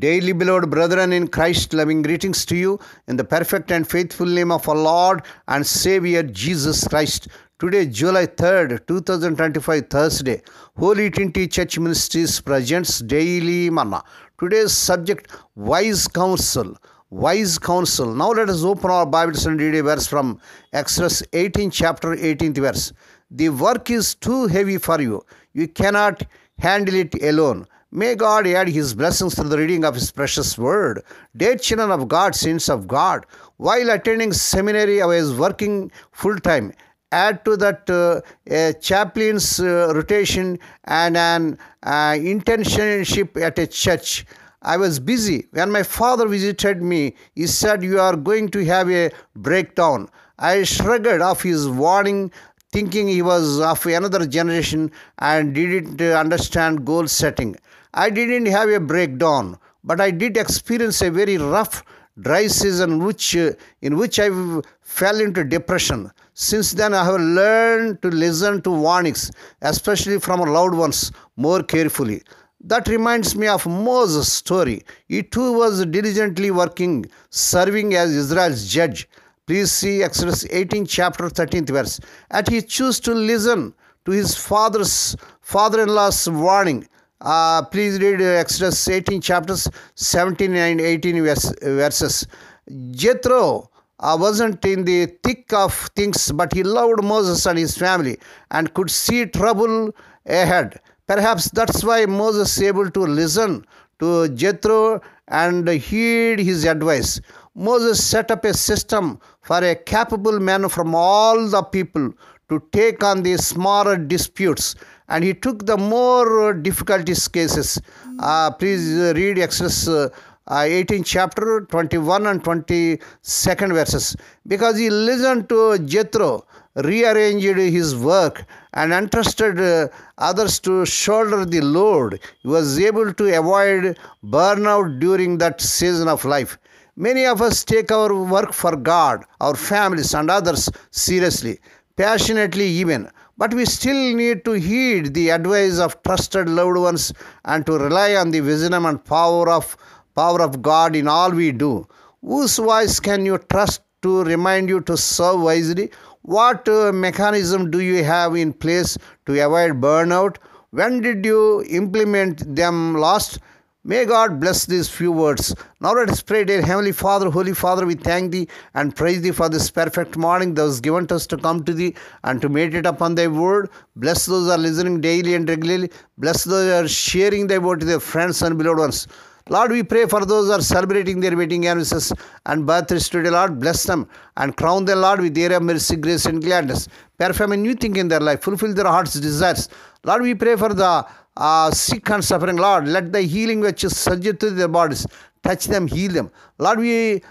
Daily beloved brethren in Christ, loving greetings to you in the perfect and faithful name of our Lord and Savior Jesus Christ. Today, July 3rd, 2025, Thursday, Holy Trinity Church Ministries presents Daily Manna. Today's subject, Wise Counsel. Wise Counsel. Now let us open our Bibles and read a verse from Exodus 18, chapter 18th verse. The work is too heavy for you. You cannot handle it alone. May God add His blessings through the reading of His precious word. Dear children of God, saints of God, while attending seminary, I was working full-time. Add to that a chaplain's rotation and an internship at a church. I was busy. When my father visited me, he said, "You are going to have a breakdown." I shrugged off his warning, thinking he was of another generation and didn't understand goal setting. I didn't have a breakdown, but I did experience a very rough, dry season in which I fell into depression. Since then, I have learned to listen to warnings, especially from our loved ones, more carefully. That reminds me of Moses' story. He too was diligently working, serving as Israel's judge. Please see Exodus 18, chapter 13th verse. And he chose to listen to his father-in-law's warning. Please read Exodus 18, chapters 17 and 18 verses. Jethro wasn't in the thick of things, but he loved Moses and his family and could see trouble ahead. Perhaps that's why Moses was able to listen to Jethro and heed his advice. Moses set up a system for a capable man from all the people to take on the smaller disputes, and he took the more difficult cases. Please read Exodus 18 chapter 21 and 22nd verses. Because he listened to Jethro, rearranged his work, and entrusted others to shoulder the load, he was able to avoid burnout during that season of life. Many of us take our work for God, our families, and others seriously, passionately even. But we still need to heed the advice of trusted loved ones and to rely on the wisdom and power of God in all we do. Whose voice can you trust to remind you to serve wisely? What mechanism do you have in place to avoid burnout? When did you implement them last? May God bless these few words. Now let us pray. Dear Heavenly Father, Holy Father, we thank Thee and praise Thee for this perfect morning that was given to us to come to Thee and to meditate upon Thy word. Bless those who are listening daily and regularly. Bless those who are sharing Thy word to their friends and beloved ones. Lord, we pray for those who are celebrating their wedding anniversaries and birthdays today. Lord, bless them and crown them, Lord, with their mercy, grace, and gladness. Perform a new thing in their life. Fulfill their heart's desires. Lord, we pray for the sick and suffering. Lord, let the healing which is surgery to their bodies touch them, heal them. Lord, we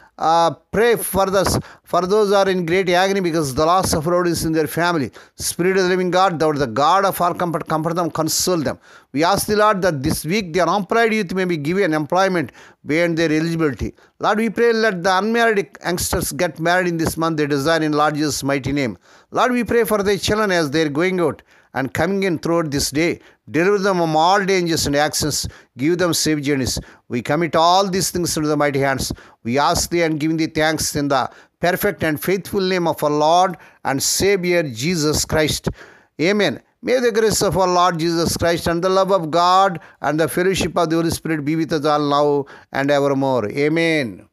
pray for those who are in great agony because the loss of Lord is in their family. Spirit of the living God, thou art the God of all comfort, comfort them, console them. We ask the Lord that this week the unemployed youth may be given employment beyond their eligibility. Lord, we pray let the unmarried youngsters get married in this month they desire in Lord Jesus' mighty name. Lord, we pray for their children as they are going out and coming in throughout this day. Deliver them from all dangers and accidents. Give them safe journeys. We commit all these things into the mighty hands. We ask Thee and give Thee thanks in the perfect and faithful name of our Lord and Savior Jesus Christ. Amen. May the grace of our Lord Jesus Christ and the love of God and the fellowship of the Holy Spirit be with us all now and evermore. Amen.